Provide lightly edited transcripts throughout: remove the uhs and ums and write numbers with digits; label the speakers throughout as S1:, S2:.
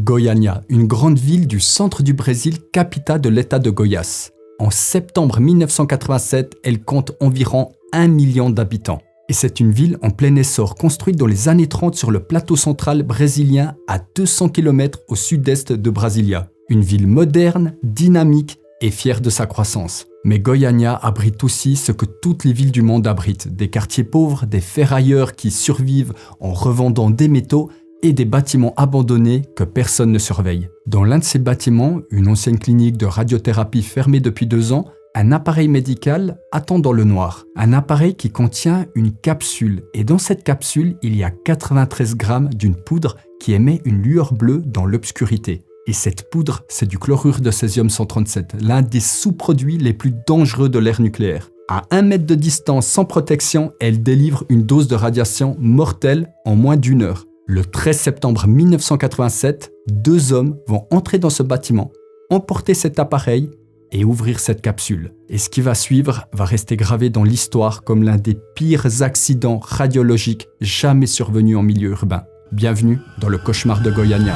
S1: Goiânia, une grande ville du centre du Brésil, capitale de l'état de Goiás. En septembre 1987, elle compte environ 1 million d'habitants. Et c'est une ville en plein essor, construite dans les années 30 sur le plateau central brésilien à 200 km au sud-est de Brasilia. Une ville moderne, dynamique et fière de sa croissance. Mais Goiânia abrite aussi ce que toutes les villes du monde abritent, des quartiers pauvres, des ferrailleurs qui survivent en revendant des métaux et des bâtiments abandonnés que personne ne surveille. Dans l'un de ces bâtiments, une ancienne clinique de radiothérapie fermée depuis 2 ans, un appareil médical attend dans le noir. Un appareil qui contient une capsule. Et dans cette capsule, il y a 93 grammes d'une poudre qui émet une lueur bleue dans l'obscurité. Et cette poudre, c'est du chlorure de césium-137, l'un des sous-produits les plus dangereux de l'ère nucléaire. À 1 mètre de distance, sans protection, elle délivre une dose de radiation mortelle en moins d'1 heure. Le 13 septembre 1987, 2 hommes vont entrer dans ce bâtiment, emporter cet appareil et ouvrir cette capsule. Et ce qui va suivre va rester gravé dans l'histoire comme l'un des pires accidents radiologiques jamais survenus en milieu urbain. Bienvenue dans le cauchemar de Goiânia.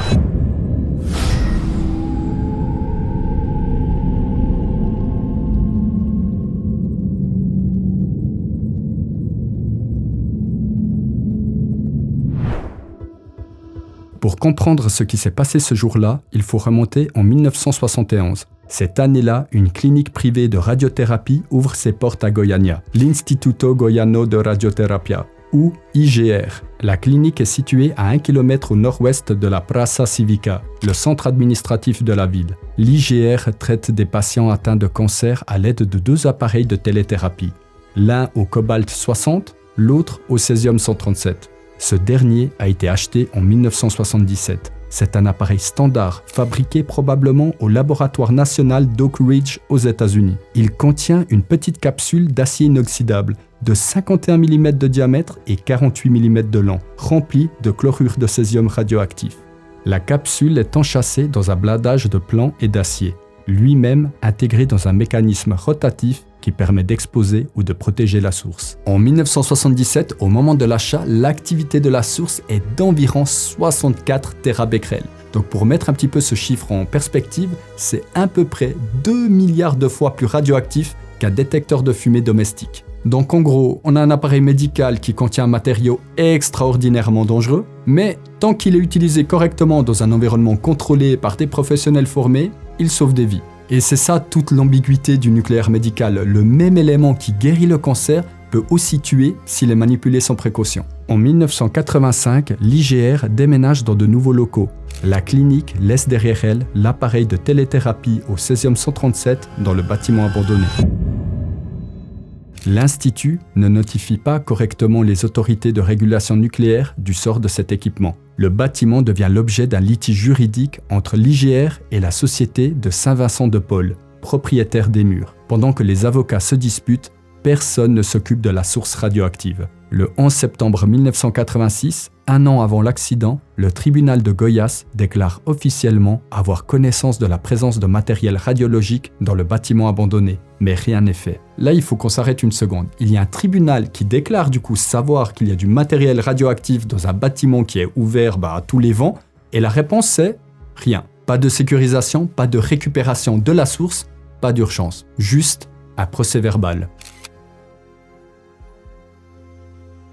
S1: Pour comprendre ce qui s'est passé ce jour-là, il faut remonter en 1971. Cette année-là, une clinique privée de radiothérapie ouvre ses portes à Goiânia, l'Instituto Goiano de Radioterapia, ou IGR. La clinique est située à 1 km au nord-ouest de la Praça Cívica, le centre administratif de la ville. L'IGR traite des patients atteints de cancer à l'aide de 2 appareils de téléthérapie, l'un au cobalt-60, l'autre au césium-137. Ce dernier a été acheté en 1977. C'est un appareil standard, fabriqué probablement au laboratoire national d'Oak Ridge aux États-Unis. Il contient une petite capsule d'acier inoxydable de 51 mm de diamètre et 48 mm de long, remplie de chlorure de césium radioactif. La capsule est enchâssée dans un blindage de plomb et d'acier, lui-même intégré dans un mécanisme rotatif qui permet d'exposer ou de protéger la source. En 1977, au moment de l'achat, l'activité de la source est d'environ 64 Tbq. Donc pour mettre un petit peu ce chiffre en perspective, c'est à peu près 2 milliards de fois plus radioactif qu'un détecteur de fumée domestique. Donc en gros, on a un appareil médical qui contient un matériau extraordinairement dangereux, mais tant qu'il est utilisé correctement dans un environnement contrôlé par des professionnels formés, il sauve des vies. Et c'est ça toute l'ambiguïté du nucléaire médical. Le même élément qui guérit le cancer peut aussi tuer s'il est manipulé sans précaution. En 1985, l'IGR déménage dans de nouveaux locaux. La clinique laisse derrière elle l'appareil de téléthérapie au césium-137 dans le bâtiment abandonné. L'Institut ne notifie pas correctement les autorités de régulation nucléaire du sort de cet équipement. Le bâtiment devient l'objet d'un litige juridique entre l'IGR et la société de Saint-Vincent-de-Paul, propriétaire des murs. Pendant que les avocats se disputent, personne ne s'occupe de la source radioactive. Le 11 septembre 1986, 1 an avant l'accident, le tribunal de Goiás déclare officiellement avoir connaissance de la présence de matériel radiologique dans le bâtiment abandonné. Mais rien n'est fait. Là, il faut qu'on s'arrête une seconde. Il y a un tribunal qui déclare du coup savoir qu'il y a du matériel radioactif dans un bâtiment qui est ouvert à tous les vents. Et la réponse c'est rien. Pas de sécurisation, pas de récupération de la source, pas d'urgence. Juste un procès-verbal.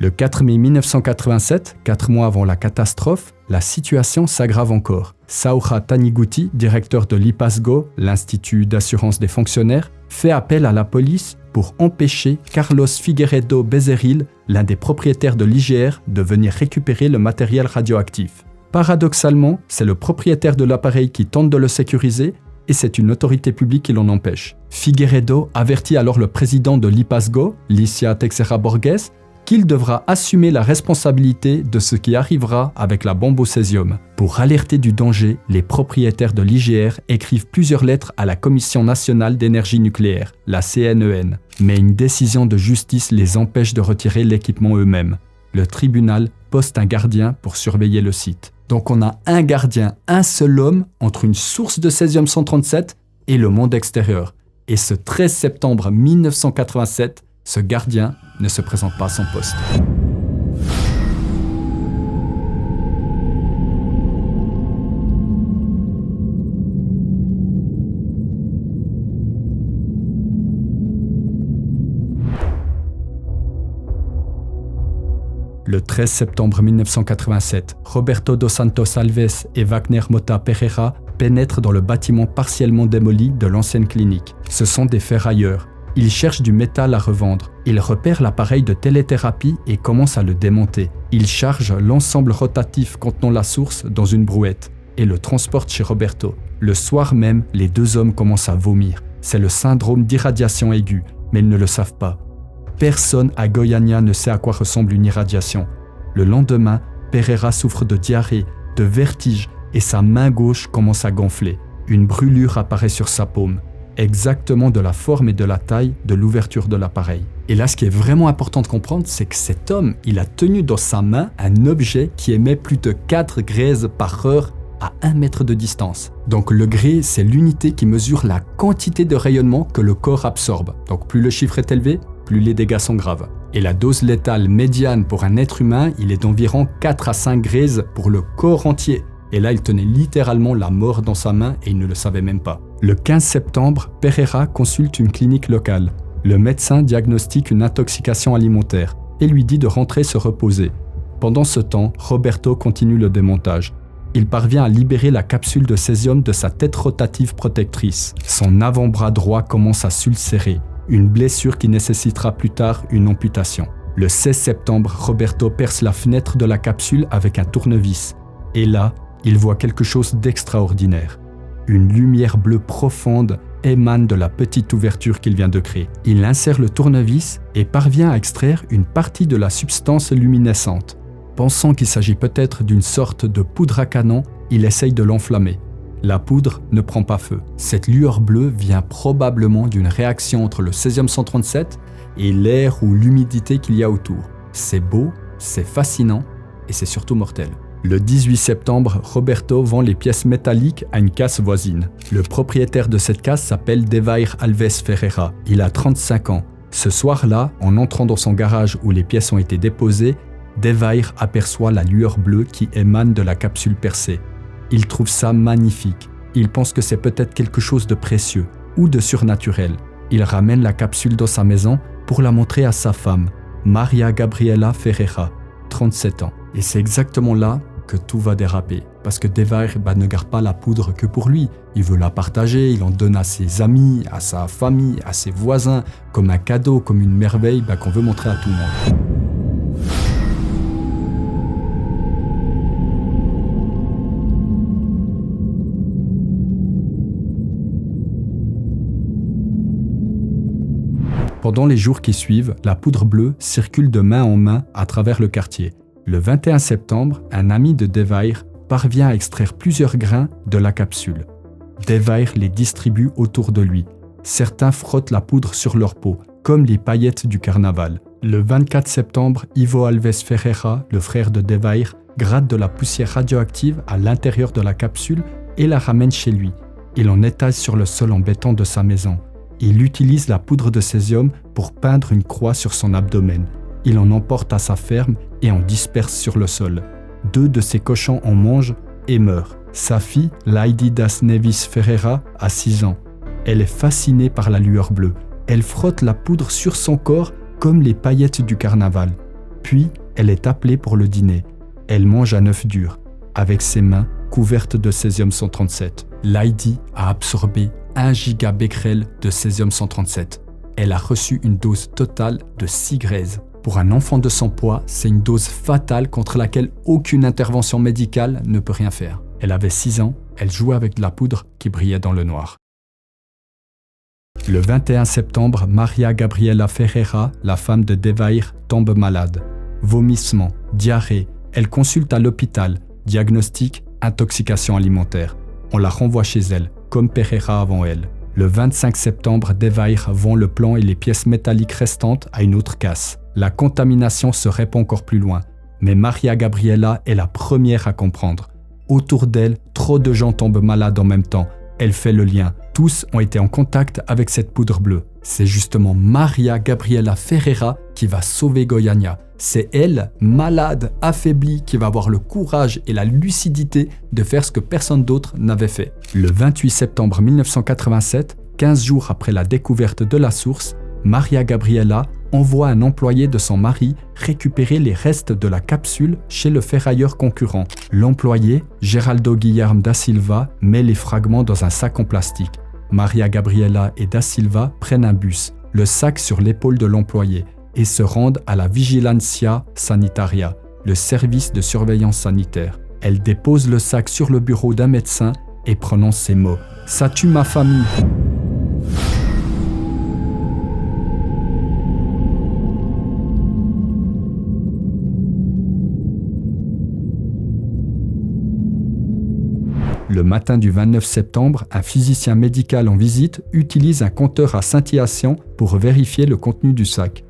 S1: Le 4 mai 1987, 4 mois avant la catastrophe, la situation s'aggrave encore. Saura Taniguchi, directeur de l'IPASGO, l'Institut d'assurance des fonctionnaires, fait appel à la police pour empêcher Carlos Figueiredo Bezerril, l'un des propriétaires de l'IGR, de venir récupérer le matériel radioactif. Paradoxalement, c'est le propriétaire de l'appareil qui tente de le sécuriser et c'est une autorité publique qui l'en empêche. Figueiredo avertit alors le président de l'IPASGO, Lícia Teixeira Borges, qu'il devra assumer la responsabilité de ce qui arrivera avec la bombe au césium. Pour alerter du danger, les propriétaires de l'IGR écrivent plusieurs lettres à la Commission nationale d'énergie nucléaire, la CNEN. Mais une décision de justice les empêche de retirer l'équipement eux-mêmes. Le tribunal poste un gardien pour surveiller le site. Donc on a un gardien, un seul homme entre une source de césium-137 et le monde extérieur. Et ce 13 septembre 1987, ce gardien ne se présente pas à son poste. Le 13 septembre 1987, Roberto dos Santos Alves et Wagner Mota Pereira pénètrent dans le bâtiment partiellement démoli de l'ancienne clinique. Ce sont des ferrailleurs. Ils cherchent du métal à revendre. Ils repèrent l'appareil de téléthérapie et commencent à le démonter. Ils chargent l'ensemble rotatif contenant la source dans une brouette et le transportent chez Roberto. Le soir même, les deux hommes commencent à vomir. C'est le syndrome d'irradiation aiguë, mais ils ne le savent pas. Personne à Goiânia ne sait à quoi ressemble une irradiation. Le lendemain, Pereira souffre de diarrhée, de vertige et sa main gauche commence à gonfler. Une brûlure apparaît sur sa paume, exactement de la forme et de la taille de l'ouverture de l'appareil. Et là, ce qui est vraiment important de comprendre, c'est que cet homme, il a tenu dans sa main un objet qui émet plus de 4 grès par heure à 1 mètre de distance. Donc le grès, c'est l'unité qui mesure la quantité de rayonnement que le corps absorbe. Donc plus le chiffre est élevé, plus les dégâts sont graves. Et la dose létale médiane pour un être humain, il est d'environ 4 à 5 grès pour le corps entier. Et là, il tenait littéralement la mort dans sa main et il ne le savait même pas. Le 15 septembre, Pereira consulte une clinique locale. Le médecin diagnostique une intoxication alimentaire et lui dit de rentrer se reposer. Pendant ce temps, Roberto continue le démontage. Il parvient à libérer la capsule de césium de sa tête rotative protectrice. Son avant-bras droit commence à s'ulcérer, une blessure qui nécessitera plus tard une amputation. Le 16 septembre, Roberto perce la fenêtre de la capsule avec un tournevis. Et là, il voit quelque chose d'extraordinaire. Une lumière bleue profonde émane de la petite ouverture qu'il vient de créer. Il insère le tournevis et parvient à extraire une partie de la substance luminescente. Pensant qu'il s'agit peut-être d'une sorte de poudre à canon, il essaye de l'enflammer. La poudre ne prend pas feu. Cette lueur bleue vient probablement d'une réaction entre le césium-137 et l'air ou l'humidité qu'il y a autour. C'est beau, c'est fascinant et c'est surtout mortel. Le 18 septembre, Roberto vend les pièces métalliques à une casse voisine. Le propriétaire de cette casse s'appelle Devair Alves Ferreira. Il a 35 ans. Ce soir-là, en entrant dans son garage où les pièces ont été déposées, Devair aperçoit la lueur bleue qui émane de la capsule percée. Il trouve ça magnifique. Il pense que c'est peut-être quelque chose de précieux ou de surnaturel. Il ramène la capsule dans sa maison pour la montrer à sa femme, Maria Gabriela Ferreira, 37 ans. Et c'est exactement là que tout va déraper. Parce que Devair ne garde pas la poudre que pour lui. Il veut la partager, il en donne à ses amis, à sa famille, à ses voisins, comme un cadeau, comme une merveille qu'on veut montrer à tout le monde. Pendant les jours qui suivent, la poudre bleue circule de main en main à travers le quartier. Le 21 septembre, un ami de Devair parvient à extraire plusieurs grains de la capsule. Devair les distribue autour de lui. Certains frottent la poudre sur leur peau, comme les paillettes du carnaval. Le 24 septembre, Ivo Alves Ferreira, le frère de Devair, gratte de la poussière radioactive à l'intérieur de la capsule et la ramène chez lui. Il en étale sur le sol en béton de sa maison. Il utilise la poudre de césium pour peindre une croix sur son abdomen. Il en emporte à sa ferme et en disperse sur le sol. 2 de ses cochons en mangent et meurent. Sa fille, Lady das Neves Ferreira, a 6 ans. Elle est fascinée par la lueur bleue. Elle frotte la poudre sur son corps comme les paillettes du carnaval. Puis, elle est appelée pour le dîner. Elle mange un œuf dur, avec ses mains couvertes de césium-137. Lady a absorbé 1 gigabecquerel de césium-137. Elle a reçu une dose totale de 6 grès. Pour un enfant de son poids, c'est une dose fatale contre laquelle aucune intervention médicale ne peut rien faire. Elle avait 6 ans, elle jouait avec de la poudre qui brillait dans le noir. Le 21 septembre, Maria Gabriela Ferreira, la femme de Devair, tombe malade. Vomissements, diarrhée, elle consulte à l'hôpital, diagnostic, intoxication alimentaire. On la renvoie chez elle, comme Pereira avant elle. Le 25 septembre, Devair vend le plan et les pièces métalliques restantes à une autre casse. La contamination se répand encore plus loin, mais Maria Gabriela est la première à comprendre. Autour d'elle, trop de gens tombent malades en même temps. Elle fait le lien. Tous ont été en contact avec cette poudre bleue. C'est justement Maria Gabriela Ferreira qui va sauver Goiânia. C'est elle, malade, affaiblie, qui va avoir le courage et la lucidité de faire ce que personne d'autre n'avait fait. Le 28 septembre 1987, 15 jours après la découverte de la source, Maria Gabriela envoie un employé de son mari récupérer les restes de la capsule chez le ferrailleur concurrent. L'employé, Geraldo Guilherme da Silva, met les fragments dans un sac en plastique. Maria Gabriela et da Silva prennent un bus, le sac sur l'épaule de l'employé, et se rendent à la Vigilancia Sanitaria, le service de surveillance sanitaire. Elle dépose le sac sur le bureau d'un médecin et prononce ces mots. « Ça tue ma famille !» Le matin du 29 septembre, un physicien médical en visite utilise un compteur à scintillation pour vérifier le contenu du sac.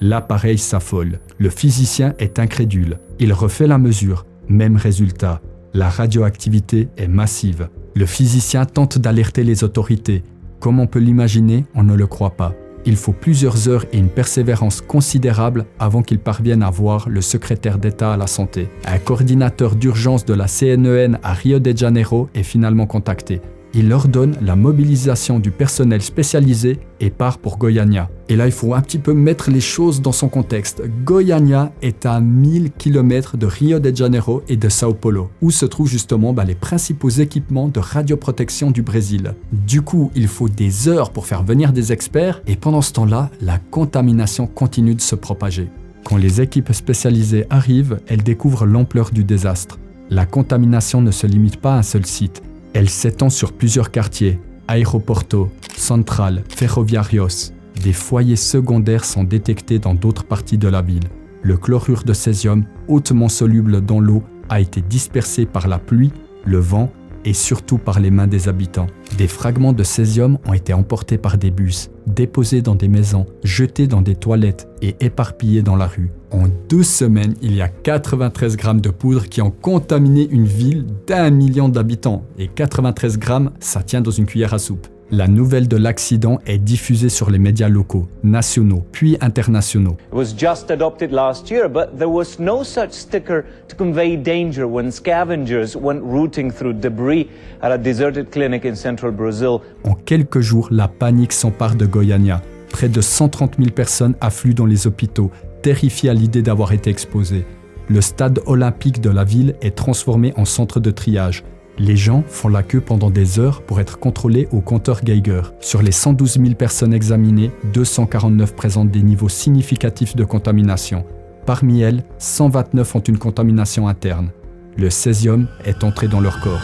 S1: L'appareil s'affole. Le physicien est incrédule. Il refait la mesure. Même résultat. La radioactivité est massive. Le physicien tente d'alerter les autorités. Comme on peut l'imaginer, on ne le croit pas. Il faut plusieurs heures et une persévérance considérable avant qu'il parvienne à voir le secrétaire d'État à la santé. Un coordinateur d'urgence de la CNEN à Rio de Janeiro est finalement contacté. Il ordonne la mobilisation du personnel spécialisé et part pour Goiânia. Et là, il faut un petit peu mettre les choses dans son contexte. Goiânia est à 1000 km de Rio de Janeiro et de Sao Paulo, où se trouvent justement les principaux équipements de radioprotection du Brésil. Du coup, il faut des heures pour faire venir des experts et pendant ce temps-là, la contamination continue de se propager. Quand les équipes spécialisées arrivent, elles découvrent l'ampleur du désastre. La contamination ne se limite pas à un seul site. Elle s'étend sur plusieurs quartiers, Aeroporto, Central, Ferroviarios. Des foyers secondaires sont détectés dans d'autres parties de la ville. Le chlorure de césium, hautement soluble dans l'eau, a été dispersé par la pluie, le vent et surtout par les mains des habitants. Des fragments de césium ont été emportés par des bus, déposés dans des maisons, jetés dans des toilettes et éparpillés dans la rue. En 2 semaines, il y a 93 grammes de poudre qui ont contaminé une ville d'1 million d'habitants. Et 93 grammes, ça tient dans une cuillère à soupe. La nouvelle de l'accident est diffusée sur les médias locaux, nationaux, puis internationaux.
S2: It was just adopted last year, but there was no such sticker to convey danger when scavengers went rooting through debris at a deserted clinic in central Brazil.
S1: En quelques jours, la panique s'empare de Goiânia. Près de 130 000 personnes affluent dans les hôpitaux, terrifiées à l'idée d'avoir été exposées. Le stade olympique de la ville est transformé en centre de triage. Les gens font la queue pendant des heures pour être contrôlés au compteur Geiger. Sur les 112 000 personnes examinées, 249 présentent des niveaux significatifs de contamination. Parmi elles, 129 ont une contamination interne. Le césium est entré dans leur corps.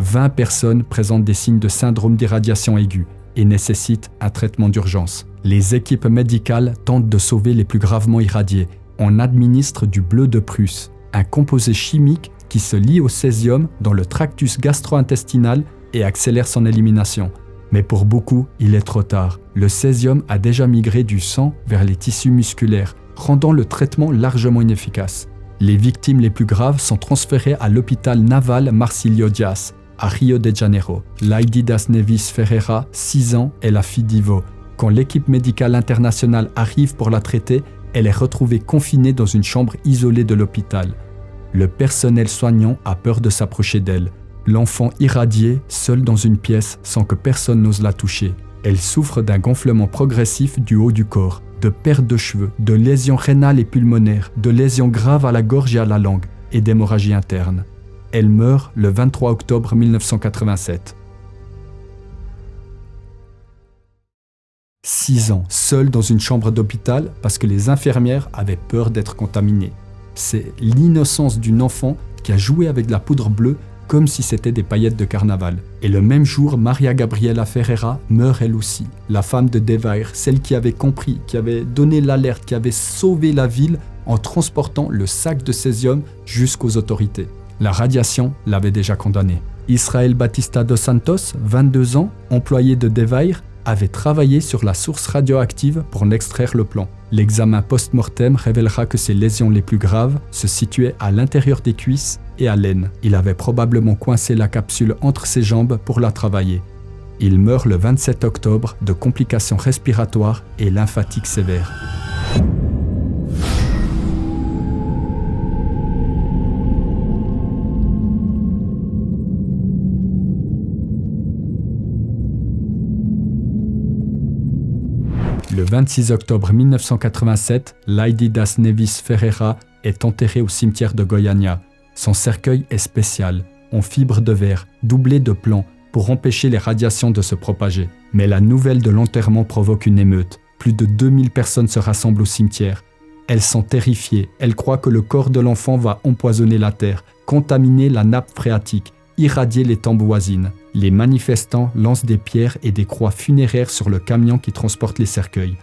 S1: « 20 personnes présentent des signes de syndrome d'irradiation aiguë et nécessitent un traitement d'urgence. Les équipes médicales tentent de sauver les plus gravement irradiés. On administre du bleu de Prusse, un composé chimique qui se lie au césium dans le tractus gastro-intestinal et accélère son élimination. Mais pour beaucoup, il est trop tard. Le césium a déjà migré du sang vers les tissus musculaires, rendant le traitement largement inefficace. Les victimes les plus graves sont transférées à l'hôpital naval Marcílio Dias, à Rio de Janeiro. Lady Das Neves Ferreira, 6 ans, est la fille d'Ivo. Quand l'équipe médicale internationale arrive pour la traiter, elle est retrouvée confinée dans une chambre isolée de l'hôpital. Le personnel soignant a peur de s'approcher d'elle. L'enfant irradié, seule dans une pièce sans que personne n'ose la toucher. Elle souffre d'un gonflement progressif du haut du corps, de perte de cheveux, de lésions rénales et pulmonaires, de lésions graves à la gorge et à la langue, et d'hémorragie interne. Elle meurt le 23 octobre 1987. 6 ans, seule dans une chambre d'hôpital parce que les infirmières avaient peur d'être contaminées. C'est l'innocence d'une enfant qui a joué avec de la poudre bleue comme si c'était des paillettes de carnaval. Et le même jour, Maria Gabriela Ferreira meurt elle aussi, la femme de Devair, celle qui avait compris, qui avait donné l'alerte, qui avait sauvé la ville en transportant le sac de césium jusqu'aux autorités. La radiation l'avait déjà condamné. Israel Batista dos Santos, 22 ans, employé de Devair, avait travaillé sur la source radioactive pour en extraire le plan. L'examen post-mortem révélera que ses lésions les plus graves se situaient à l'intérieur des cuisses et à l'aine. Il avait probablement coincé la capsule entre ses jambes pour la travailler. Il meurt le 27 octobre de complications respiratoires et lymphatiques sévères. Le 26 octobre 1987, Lady das Nevis Ferreira est enterrée au cimetière de Goiânia. Son cercueil est spécial, en fibre de verre, doublé de plomb, pour empêcher les radiations de se propager. Mais la nouvelle de l'enterrement provoque une émeute. Plus de 2000 personnes se rassemblent au cimetière. Elles sont terrifiées, elles croient que le corps de l'enfant va empoisonner la terre, contaminer la nappe phréatique, irradier les tombes voisines. Les manifestants lancent des pierres et des croix funéraires sur le camion qui transporte les cercueils.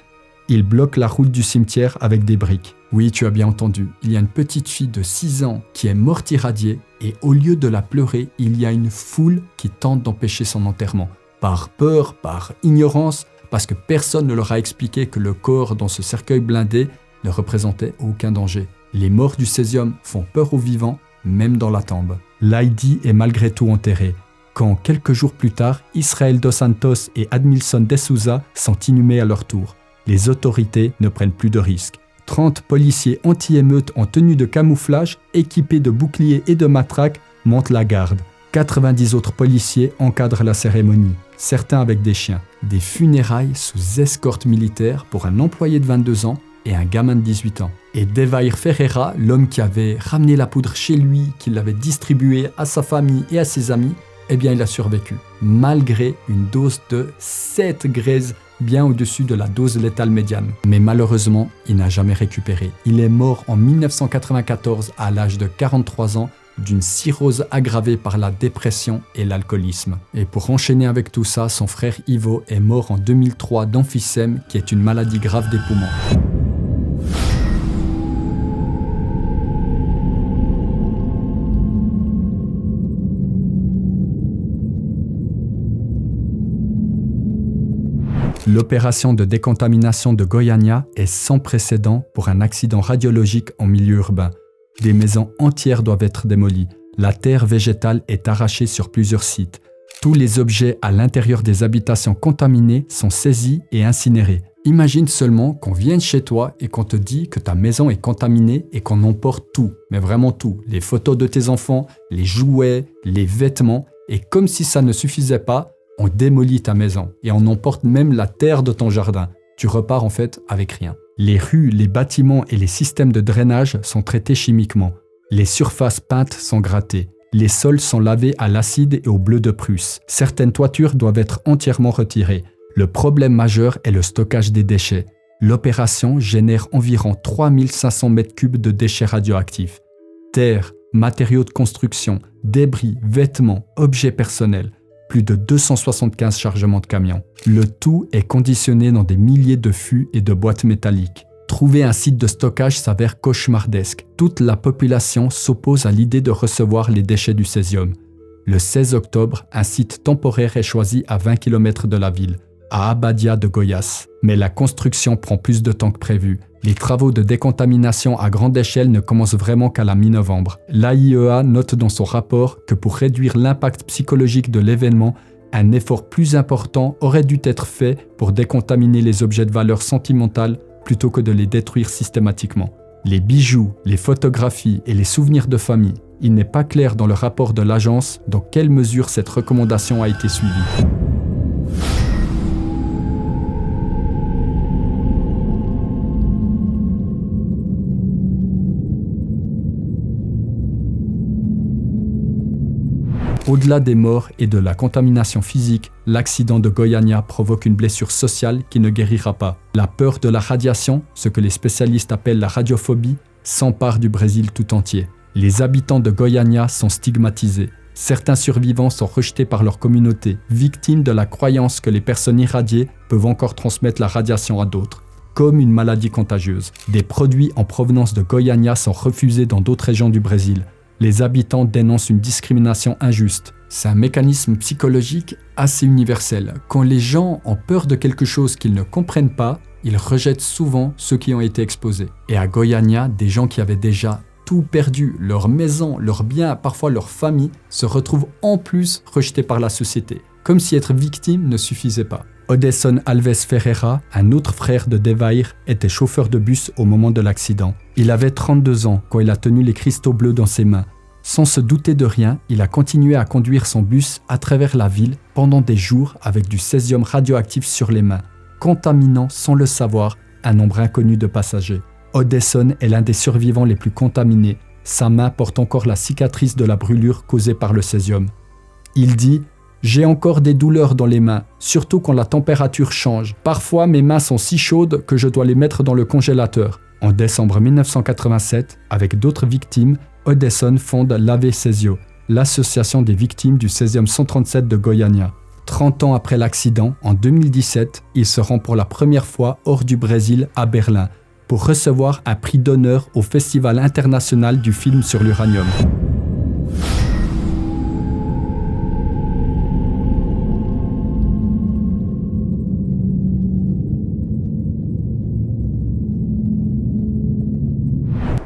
S1: Ils bloquent la route du cimetière avec des briques. Oui, tu as bien entendu, il y a une petite fille de 6 ans qui est morte irradiée et au lieu de la pleurer, il y a une foule qui tente d'empêcher son enterrement. Par peur, par ignorance, parce que personne ne leur a expliqué que le corps dans ce cercueil blindé ne représentait aucun danger. Les morts du césium font peur aux vivants, même dans la tombe. Lady est malgré tout enterrée, quand quelques jours plus tard, Israel dos Santos et Admilson de Souza sont inhumés à leur tour. Les autorités ne prennent plus de risques. 30 policiers anti-émeutes en tenue de camouflage, équipés de boucliers et de matraques, montent la garde. 90 autres policiers encadrent la cérémonie, certains avec des chiens. Des funérailles sous escorte militaire pour un employé de 22 ans et un gamin de 18 ans. Et Devair Ferreira, l'homme qui avait ramené la poudre chez lui, qui l'avait distribuée à sa famille et à ses amis, eh bien il a survécu, malgré une dose de 7 graises bien au-dessus de la dose létale médiane. Mais malheureusement, il n'a jamais récupéré. Il est mort en 1994 à l'âge de 43 ans d'une cirrhose aggravée par la dépression et l'alcoolisme. Et pour enchaîner avec tout ça, son frère Ivo est mort en 2003 d'emphysème, qui est une maladie grave des poumons. L'opération de décontamination de Goiânia est sans précédent pour un accident radiologique en milieu urbain. Des maisons entières doivent être démolies. La terre végétale est arrachée sur plusieurs sites. Tous les objets à l'intérieur des habitations contaminées sont saisis et incinérés. Imagine seulement qu'on vienne chez toi et qu'on te dit que ta maison est contaminée et qu'on emporte tout, mais vraiment tout. Les photos de tes enfants, les jouets, les vêtements. Et comme si ça ne suffisait pas, on démolit ta maison et on emporte même la terre de ton jardin. Tu repars en fait avec rien. Les rues, les bâtiments et les systèmes de drainage sont traités chimiquement. Les surfaces peintes sont grattées. Les sols sont lavés à l'acide et au bleu de Prusse. Certaines toitures doivent être entièrement retirées. Le problème majeur est le stockage des déchets. L'opération génère environ 3500 m3 de déchets radioactifs. Terre, matériaux de construction, débris, vêtements, objets personnels. Plus de 275 chargements de camions. Le tout est conditionné dans des milliers de fûts et de boîtes métalliques. Trouver un site de stockage s'avère cauchemardesque. Toute la population s'oppose à l'idée de recevoir les déchets du césium. Le 16 octobre, un site temporaire est choisi à 20 km de la ville, à Abadia de Goiás. Mais la construction prend plus de temps que prévu. Les travaux de décontamination à grande échelle ne commencent vraiment qu'à la mi-novembre. L'AIEA note dans son rapport que pour réduire l'impact psychologique de l'événement, un effort plus important aurait dû être fait pour décontaminer les objets de valeur sentimentale plutôt que de les détruire systématiquement. Les bijoux, les photographies et les souvenirs de famille. Il n'est pas clair dans le rapport de l'agence dans quelle mesure cette recommandation a été suivie. Au-delà des morts et de la contamination physique, l'accident de Goiânia provoque une blessure sociale qui ne guérira pas. La peur de la radiation, ce que les spécialistes appellent la radiophobie, s'empare du Brésil tout entier. Les habitants de Goiânia sont stigmatisés. Certains survivants sont rejetés par leur communauté, victimes de la croyance que les personnes irradiées peuvent encore transmettre la radiation à d'autres, comme une maladie contagieuse. Des produits en provenance de Goiânia sont refusés dans d'autres régions du Brésil. Les habitants dénoncent une discrimination injuste. C'est un mécanisme psychologique assez universel. Quand les gens ont peur de quelque chose qu'ils ne comprennent pas, ils rejettent souvent ceux qui ont été exposés. Et à Goiânia, des gens qui avaient déjà tout perdu, leur maison, leurs biens, parfois leur famille, se retrouvent en plus rejetés par la société, comme si être victime ne suffisait pas. Odesson Alves Ferreira, un autre frère de Devair, était chauffeur de bus au moment de l'accident. Il avait 32 ans quand il a tenu les cristaux bleus dans ses mains. Sans se douter de rien, il a continué à conduire son bus à travers la ville pendant des jours avec du césium radioactif sur les mains. contaminant sans le savoir un nombre inconnu de passagers. Odesson est l'un des survivants les plus contaminés. Sa main porte encore la cicatrice de la brûlure causée par le césium. Il dit « J'ai encore des douleurs dans les mains, surtout quand la température change. Parfois, mes mains sont si chaudes que je dois les mettre dans le congélateur. » En décembre 1987, avec d'autres victimes, Odesson fonde l'Ave Cesio, l'association des victimes du césium 137 de Goiânia. 30 ans après l'accident, en 2017, il se rend pour la première fois hors du Brésil, à Berlin, pour recevoir un prix d'honneur au Festival international du film sur l'uranium.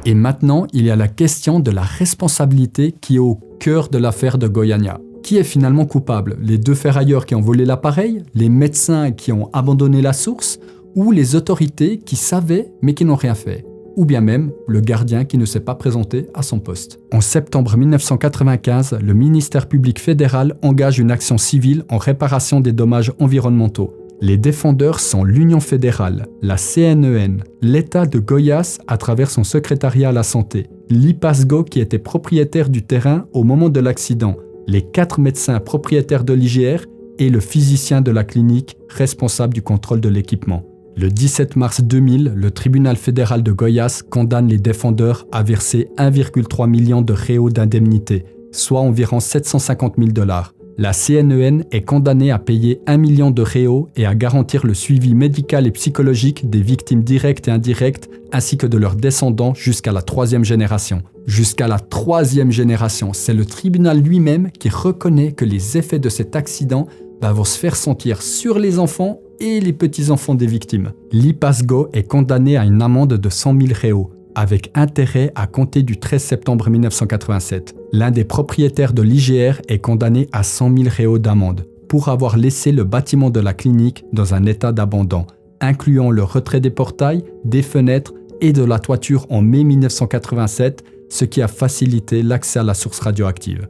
S1: Et maintenant, il y a la question de la responsabilité qui est au cœur de l'affaire de Goiânia. Qui est finalement coupable? Les 2 ferrailleurs qui ont volé l'appareil, les médecins qui ont abandonné la source, ou les autorités qui savaient mais qui n'ont rien fait, ou bien même le gardien qui ne s'est pas présenté à son poste. En septembre 1995, le ministère public fédéral engage une action civile en réparation des dommages environnementaux. Les défendeurs sont l'Union fédérale, la CNEN, l'État de Goiás à travers son secrétariat à la santé, l'IPASGO qui était propriétaire du terrain au moment de l'accident, les 4 médecins propriétaires de l'IGR et le physicien de la clinique responsable du contrôle de l'équipement. Le 17 mars 2000, le tribunal fédéral de Goiás condamne les défendeurs à verser 1,3 million de réaux d'indemnité, soit environ 750 000 $. La CNEN est condamnée à payer 1 million de réaux et à garantir le suivi médical et psychologique des victimes directes et indirectes ainsi que de leurs descendants jusqu'à la 3e génération. Jusqu'à la 3e génération, c'est le tribunal lui-même qui reconnaît que les effets de cet accident vont se faire sentir sur les enfants et les petits-enfants des victimes. L'IPASGO est condamné à une amende de 100 000 réaux, avec intérêt à compter du 13 septembre 1987. L'un des propriétaires de l'IGR est condamné à 100 000 réaux d'amende pour avoir laissé le bâtiment de la clinique dans un état d'abandon, incluant le retrait des portails, des fenêtres et de la toiture en mai 1987, ce qui a facilité l'accès à la source radioactive.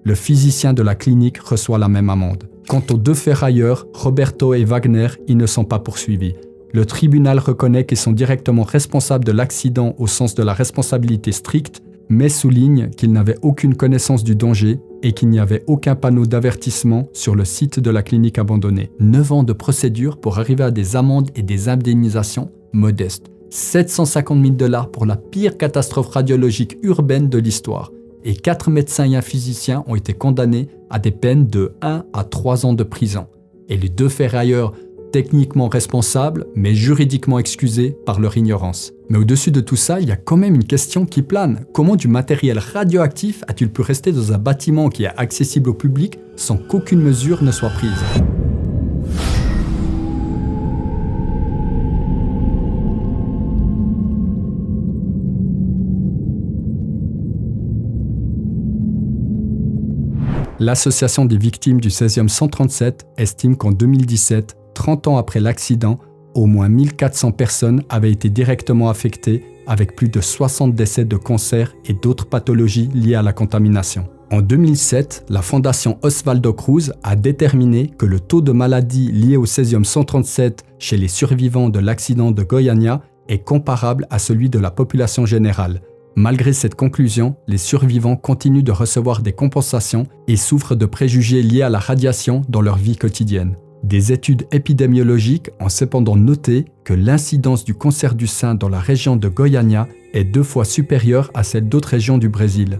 S1: Le physicien de la clinique reçoit la même amende. Quant aux 2 ferrailleurs, Roberto et Wagner, ils ne sont pas poursuivis. Le tribunal reconnaît qu'ils sont directement responsables de l'accident au sens de la responsabilité stricte, mais souligne qu'ils n'avaient aucune connaissance du danger et qu'il n'y avait aucun panneau d'avertissement sur le site de la clinique abandonnée. 9 ans de procédure pour arriver à des amendes et des indemnisations modestes. 750 000 $ pour la pire catastrophe radiologique urbaine de l'histoire. Et 4 médecins et un physicien ont été condamnés à des peines de 1 à 3 ans de prison. Et les 2 ferrailleurs techniquement responsables, mais juridiquement excusés par leur ignorance. Mais au-dessus de tout ça, il y a quand même une question qui plane. Comment du matériel radioactif a-t-il pu rester dans un bâtiment qui est accessible au public sans qu'aucune mesure ne soit prise ? L'Association des victimes du césium 137 estime qu'en 2017, 30 ans après l'accident, au moins 1400 personnes avaient été directement affectées avec plus de 60 décès de cancer et d'autres pathologies liées à la contamination. En 2007, la fondation Osvaldo Cruz a déterminé que le taux de maladies liées au césium 137 chez les survivants de l'accident de Goiânia est comparable à celui de la population générale. Malgré cette conclusion, les survivants continuent de recevoir des compensations et souffrent de préjugés liés à la radiation dans leur vie quotidienne. Des études épidémiologiques ont cependant noté que l'incidence du cancer du sein dans la région de Goiânia est 2 fois supérieure à celle d'autres régions du Brésil.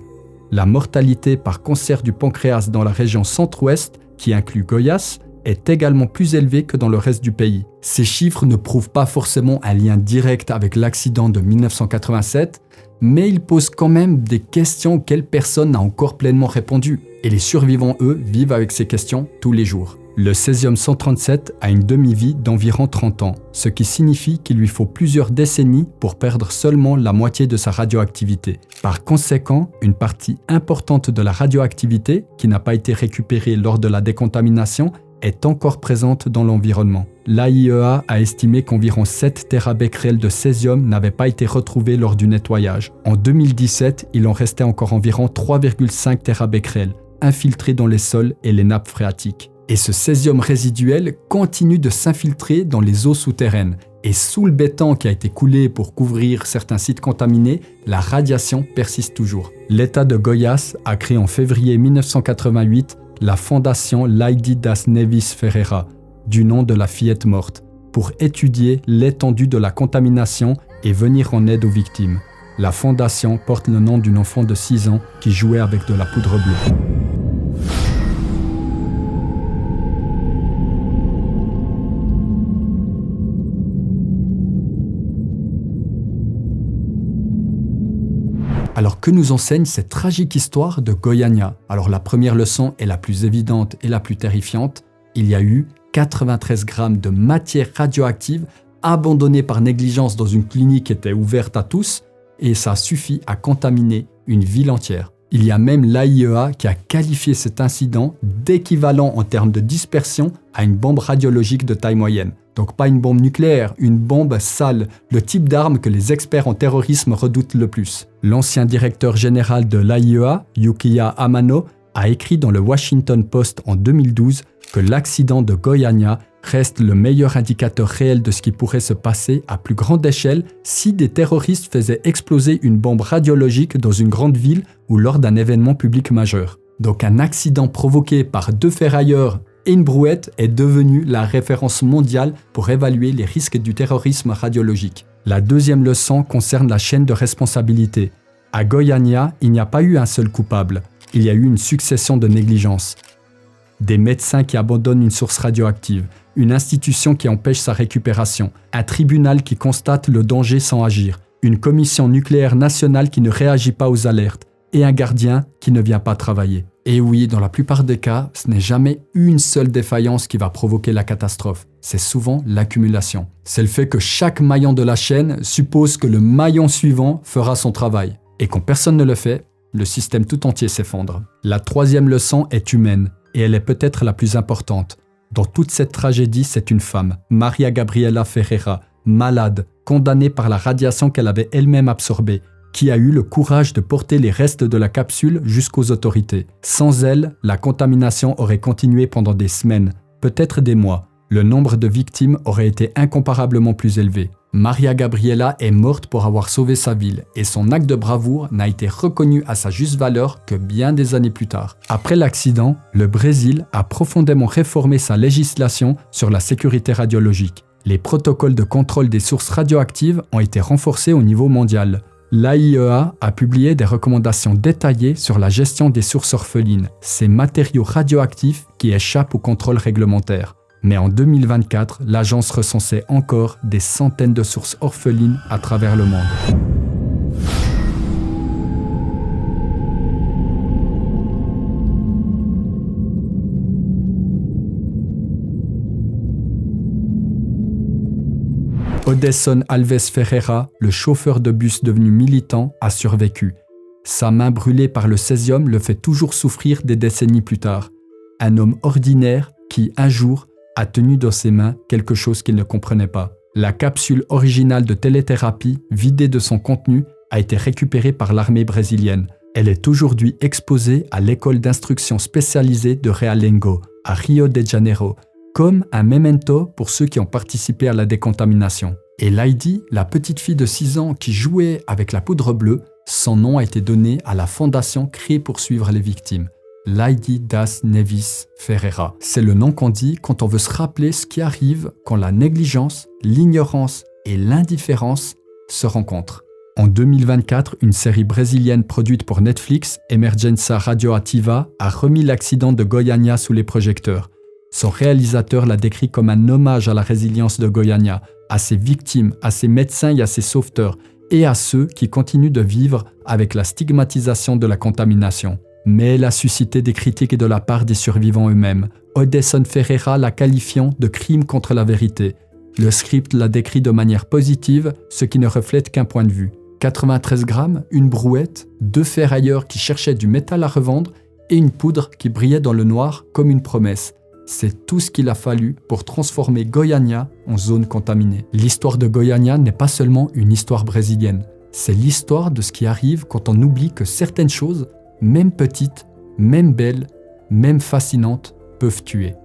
S1: La mortalité par cancer du pancréas dans la région centre-ouest, qui inclut Goiás, est également plus élevée que dans le reste du pays. Ces chiffres ne prouvent pas forcément un lien direct avec l'accident de 1987, mais ils posent quand même des questions auxquelles personne n'a encore pleinement répondu. Et les survivants, eux, vivent avec ces questions tous les jours. Le césium 137 a une demi-vie d'environ 30 ans, ce qui signifie qu'il lui faut plusieurs décennies pour perdre seulement la moitié de sa radioactivité. Par conséquent, une partie importante de la radioactivité, qui n'a pas été récupérée lors de la décontamination, est encore présente dans l'environnement. L'AIEA a estimé qu'environ 7 terabecquerels de césium n'avaient pas été retrouvés lors du nettoyage. En 2017, il en restait encore environ 3,5 terabecquerels, infiltrés dans les sols et les nappes phréatiques. Et ce césium résiduel continue de s'infiltrer dans les eaux souterraines. Et sous le béton qui a été coulé pour couvrir certains sites contaminés, la radiation persiste toujours. L'État de Goiás a créé en février 1988 la fondation Lady das Neves Ferreira, du nom de la fillette morte, pour étudier l'étendue de la contamination et venir en aide aux victimes. La fondation porte le nom d'une enfant de 6 ans qui jouait avec de la poudre bleue. Alors que nous enseigne cette tragique histoire de Goiânia? Alors la première leçon est la plus évidente et la plus terrifiante. Il y a eu 93 grammes de matière radioactive abandonnée par négligence dans une clinique qui était ouverte à tous et ça suffit à contaminer une ville entière. Il y a même l'AIEA qui a qualifié cet incident d'équivalent en termes de dispersion à une bombe radiologique de taille moyenne. Donc pas une bombe nucléaire, une bombe sale, le type d'arme que les experts en terrorisme redoutent le plus. L'ancien directeur général de l'AIEA, Yukiya Amano, a écrit dans le Washington Post en 2012 que l'accident de Goiânia reste le meilleur indicateur réel de ce qui pourrait se passer à plus grande échelle si des terroristes faisaient exploser une bombe radiologique dans une grande ville ou lors d'un événement public majeur. Donc un accident provoqué par 2 ferrailleurs et une brouette est devenu la référence mondiale pour évaluer les risques du terrorisme radiologique. La deuxième leçon concerne la chaîne de responsabilité. À Goiânia, il n'y a pas eu un seul coupable. Il y a eu une succession de négligences. Des médecins qui abandonnent une source radioactive, une institution qui empêche sa récupération, un tribunal qui constate le danger sans agir, une commission nucléaire nationale qui ne réagit pas aux alertes et un gardien qui ne vient pas travailler. Et oui, dans la plupart des cas, ce n'est jamais une seule défaillance qui va provoquer la catastrophe. C'est souvent l'accumulation. C'est le fait que chaque maillon de la chaîne suppose que le maillon suivant fera son travail. Et quand personne ne le fait, le système tout entier s'effondre. La troisième leçon est humaine, et elle est peut-être la plus importante. Dans toute cette tragédie, c'est une femme, Maria Gabriela Ferreira, malade, condamnée par la radiation qu'elle avait elle-même absorbée, qui a eu le courage de porter les restes de la capsule jusqu'aux autorités. Sans elle, la contamination aurait continué pendant des semaines, peut-être des mois. Le nombre de victimes aurait été incomparablement plus élevé. Maria Gabriela est morte pour avoir sauvé sa ville et son acte de bravoure n'a été reconnu à sa juste valeur que bien des années plus tard. Après l'accident, le Brésil a profondément réformé sa législation sur la sécurité radiologique. Les protocoles de contrôle des sources radioactives ont été renforcés au niveau mondial. L'AIEA a publié des recommandations détaillées sur la gestion des sources orphelines, ces matériaux radioactifs qui échappent au contrôle réglementaire. Mais en 2024, l'agence recensait encore des centaines de sources orphelines à travers le monde. Odesson Alves Ferreira, le chauffeur de bus devenu militant, a survécu. Sa main brûlée par le césium le fait toujours souffrir des décennies plus tard. Un homme ordinaire qui, un jour, a tenu dans ses mains quelque chose qu'il ne comprenait pas. La capsule originale de téléthérapie, vidée de son contenu, a été récupérée par l'armée brésilienne. Elle est aujourd'hui exposée à l'école d'instruction spécialisée de Realengo, à Rio de Janeiro, comme un memento pour ceux qui ont participé à la décontamination. Et Lady, la petite fille de 6 ans qui jouait avec la poudre bleue, son nom a été donné à la fondation créée pour suivre les victimes. Lady das Neves Ferreira. C'est le nom qu'on dit quand on veut se rappeler ce qui arrive quand la négligence, l'ignorance et l'indifférence se rencontrent. En 2024, une série brésilienne produite pour Netflix, Emergência Radioativa, a remis l'accident de Goiânia sous les projecteurs. Son réalisateur l'a décrit comme un hommage à la résilience de Goiânia, à ses victimes, à ses médecins et à ses sauveteurs, et à ceux qui continuent de vivre avec la stigmatisation de la contamination. Mais elle a suscité des critiques de la part des survivants eux-mêmes, Odesson Ferreira la qualifiant de crime contre la vérité. Le script l'a décrit de manière positive, ce qui ne reflète qu'un point de vue. 93 grammes, une brouette, 2 ferrailleurs qui cherchaient du métal à revendre et une poudre qui brillait dans le noir comme une promesse. C'est tout ce qu'il a fallu pour transformer Goiânia en zone contaminée. L'histoire de Goiânia n'est pas seulement une histoire brésilienne. C'est l'histoire de ce qui arrive quand on oublie que certaines choses, même petites, même belles, même fascinantes, peuvent tuer.